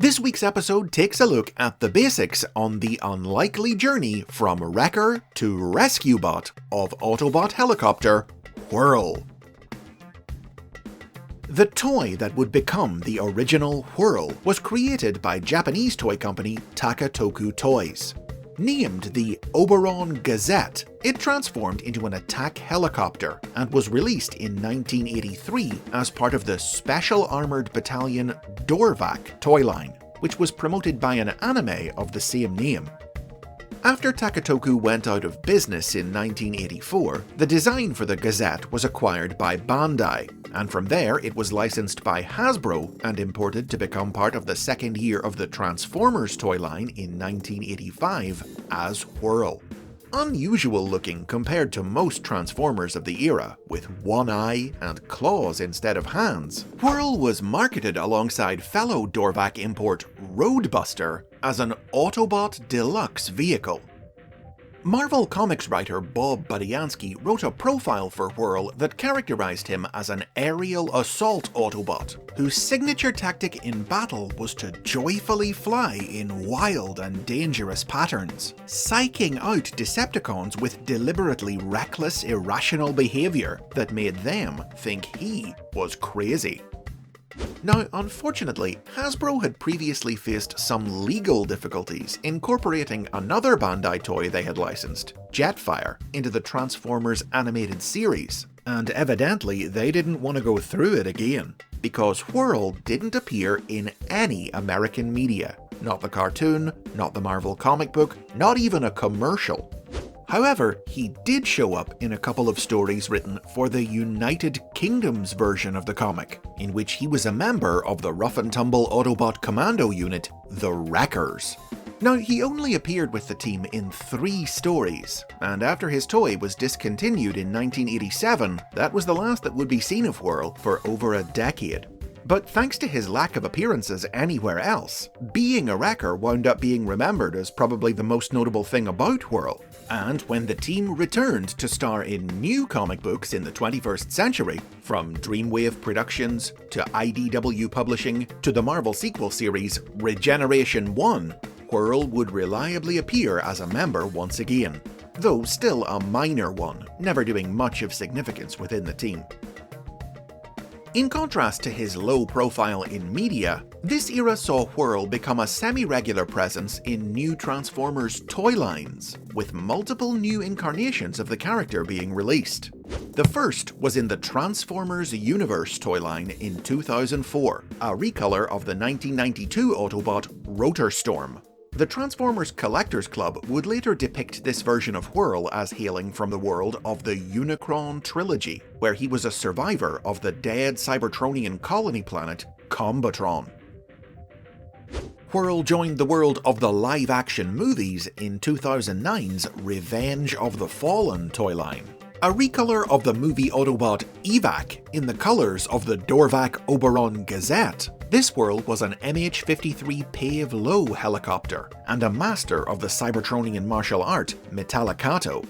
This week's episode takes a look at the basics on the unlikely journey from wrecker to rescue bot of Autobot helicopter WHIRL. The toy that would become the original WHIRL was created by Japanese toy company Takatoku Toys. Named the Oberon Gazette, it transformed into an attack helicopter and was released in 1983 as part of the Special Armored Battalion Dorvac toy line, which was promoted by an anime of the same name. After Takatoku went out of business in 1984, the design for the Gazette was acquired by Bandai, and from there it was licensed by Hasbro and imported to become part of the second year of the Transformers toy line in 1985 as WHIRL. Unusual looking compared to most Transformers of the era, with one eye and claws instead of hands, WHIRL was marketed alongside fellow Dorvac import Roadbuster as an Autobot deluxe vehicle. Marvel Comics writer Bob Budiansky wrote a profile for WHIRL that characterized him as an aerial assault Autobot, whose signature tactic in battle was to joyfully fly in wild and dangerous patterns, psyching out Decepticons with deliberately reckless, irrational behavior that made them think he was crazy. Now, unfortunately, Hasbro had previously faced some legal difficulties incorporating another Bandai toy they had licensed, Jetfire, into the Transformers animated series, and evidently they didn't want to go through it again, because WHIRL didn't appear in any American media. Not the cartoon, not the Marvel comic book, not even a commercial. However, he did show up in a couple of stories written for the United Kingdom's version of the comic, in which he was a member of the rough and tumble Autobot commando unit, the Wreckers. Now, he only appeared with the team in 3 stories, and after his toy was discontinued in 1987, that was the last that would be seen of WHIRL for over a decade. But thanks to his lack of appearances anywhere else, being a wrecker wound up being remembered as probably the most notable thing about WHIRL. And when the team returned to star in new comic books in the 21st century, from Dreamwave Productions to IDW Publishing to the Marvel sequel series Regeneration 1, WHIRL would reliably appear as a member once again, though still a minor one, never doing much of significance within the team. In contrast to his low profile in media, this era saw WHIRL become a semi-regular presence in new Transformers toy lines, with multiple new incarnations of the character being released. The first was in the Transformers Universe toy line in 2004, a recolor of the 1992 Autobot Rotorstorm. The Transformers Collectors Club would later depict this version of WHIRL as hailing from the world of the Unicron trilogy, where he was a survivor of the dead Cybertronian colony planet Combatron. WHIRL joined the world of the live-action movies in 2009's Revenge of the Fallen toy line, a recolor of the movie Autobot Evac in the colors of the Dorvac Oberon Gazette. This WHIRL was an MH-53 Pave Low helicopter, and a master of the Cybertronian martial art Metallicato.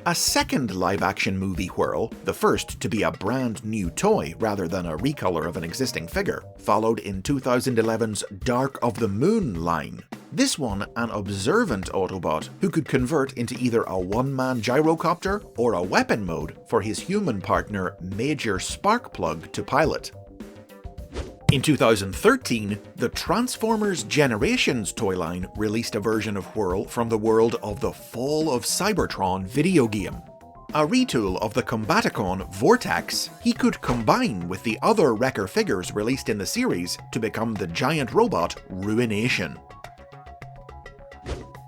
A second live-action movie WHIRL, the first to be a brand new toy rather than a recolor of an existing figure, followed in 2011's Dark of the Moon line. This one an observant Autobot who could convert into either a one-man gyrocopter or a weapon mode for his human partner Major Sparkplug to pilot. In 2013, the Transformers Generations toy line released a version of WHIRL from the world of the Fall of Cybertron video game. A retool of the Combaticon Vortex, he could combine with the other Wrecker figures released in the series to become the giant robot Ruination.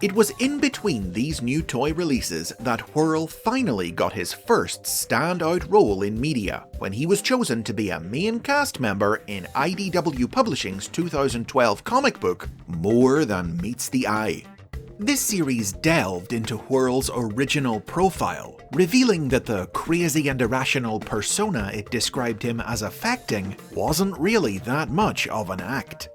It was in between these new toy releases that WHIRL finally got his first standout role in media, when he was chosen to be a main cast member in IDW Publishing's 2012 comic book, More Than Meets the Eye. This series delved into WHIRL's original profile, revealing that the crazy and irrational persona it described him as affecting wasn't really that much of an act.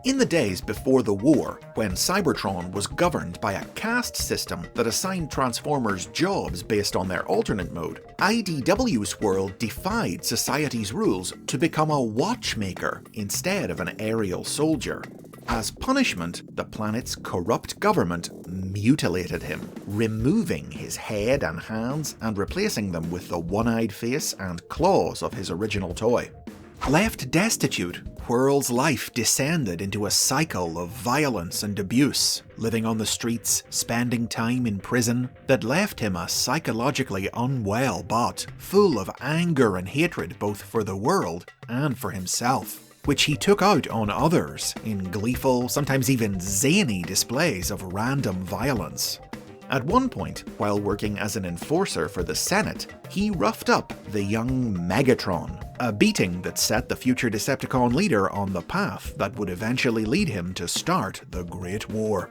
In the days before the war, when Cybertron was governed by a caste system that assigned Transformers jobs based on their alternate mode, IDW's world defied society's rules to become a watchmaker instead of an aerial soldier. As punishment, the planet's corrupt government mutilated him, removing his head and hands and replacing them with the one-eyed face and claws of his original toy. Left destitute, WHIRL's life descended into a cycle of violence and abuse, living on the streets, spending time in prison, that left him a psychologically unwell bot, full of anger and hatred both for the world and for himself, which he took out on others in gleeful, sometimes even zany displays of random violence. At one point, while working as an enforcer for the Senate, he roughed up the young Megatron, a beating that set the future Decepticon leader on the path that would eventually lead him to start the Great War.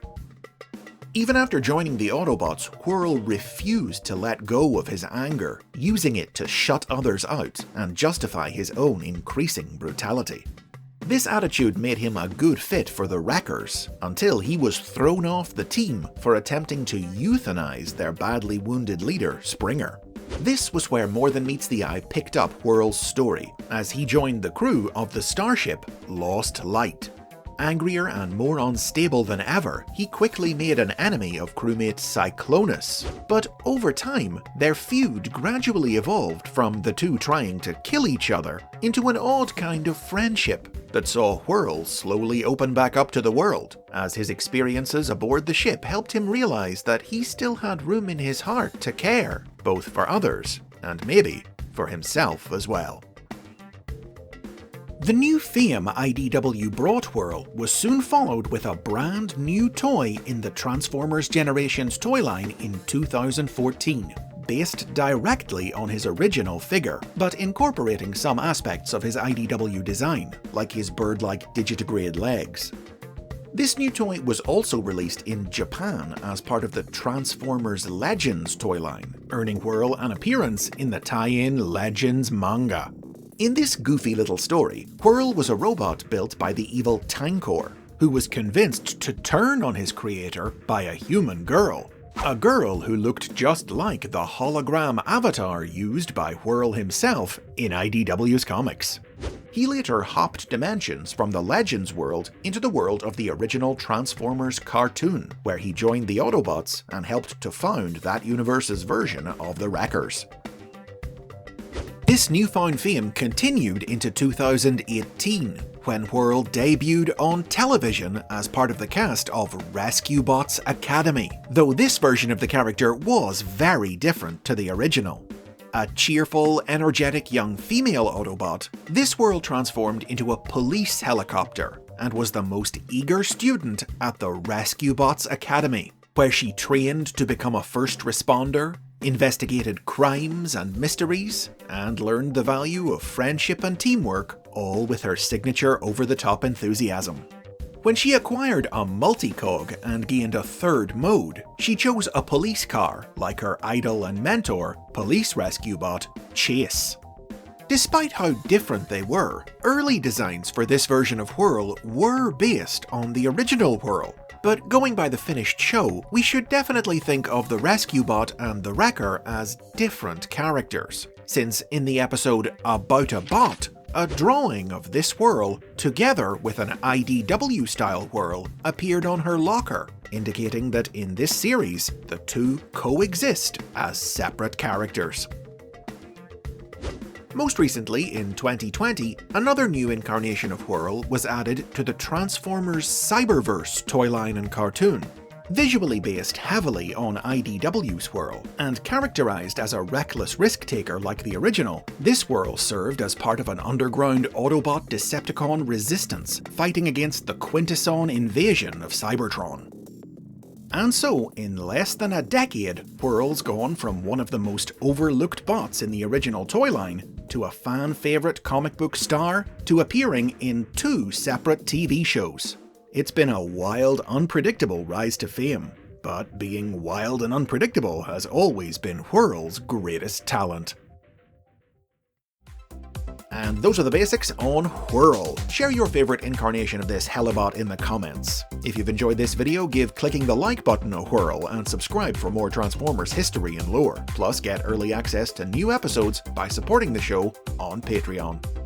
Even after joining the Autobots, WHIRL refused to let go of his anger, using it to shut others out and justify his own increasing brutality. This attitude made him a good fit for the Wreckers, until he was thrown off the team for attempting to euthanize their badly wounded leader, Springer. This was where More Than Meets the Eye picked up WHIRL's story, as he joined the crew of the starship Lost Light. Angrier and more unstable than ever, he quickly made an enemy of crewmate Cyclonus. But over time, their feud gradually evolved from the two trying to kill each other into an odd kind of friendship that saw WHIRL slowly open back up to the world, as his experiences aboard the ship helped him realize that he still had room in his heart to care, both for others, and maybe for himself as well. The new fame IDW brought WHIRL was soon followed with a brand new toy in the Transformers Generations toy line in 2014, based directly on his original figure, but incorporating some aspects of his IDW design, like his bird-like digitigrade legs. This new toy was also released in Japan as part of the Transformers Legends toy line, earning WHIRL an appearance in the tie-in Legends manga. In this goofy little story, WHIRL was a robot built by the evil Tankor, who was convinced to turn on his creator by a human girl. A girl who looked just like the hologram avatar used by WHIRL himself in IDW's comics. He later hopped dimensions from the Legends world into the world of the original Transformers cartoon, where he joined the Autobots and helped to found that universe's version of the Wreckers. This newfound fame continued into 2018, when WHIRL debuted on television as part of the cast of Rescue Bots Academy, though this version of the character was very different to the original. A cheerful, energetic young female Autobot, this WHIRL transformed into a police helicopter and was the most eager student at the Rescue Bots Academy, where she trained to become a first responder, investigated crimes and mysteries, and learned the value of friendship and teamwork, all with her signature over-the-top enthusiasm. When she acquired a multi-cog and gained a third mode, she chose a police car, like her idol and mentor, police rescue bot, Chase. Despite how different they were, early designs for this version of WHIRL were based on the original WHIRL. But going by the finished show, we should definitely think of the Rescue Bot and the Wrecker as different characters, since in the episode About a Bot, a drawing of this WHIRL, together with an IDW-style WHIRL, appeared on her locker, indicating that in this series, the two coexist as separate characters. Most recently, in 2020, another new incarnation of WHIRL was added to the Transformers Cyberverse toy line and cartoon. Visually based heavily on IDW's WHIRL, and characterized as a reckless risk-taker like the original, this WHIRL served as part of an underground Autobot Decepticon resistance fighting against the Quintesson invasion of Cybertron. And so, in less than a decade, WHIRL's gone from one of the most overlooked bots in the original toy line to a fan-favourite comic book star to appearing in 2 separate TV shows. It's been a wild, unpredictable rise to fame, but being wild and unpredictable has always been WHIRL's greatest talent. And those are the basics on WHIRL. Share your favorite incarnation of this helibot in the comments. If you've enjoyed this video, give clicking the like button a whirl and subscribe for more Transformers history and lore. Plus, get early access to new episodes by supporting the show on Patreon.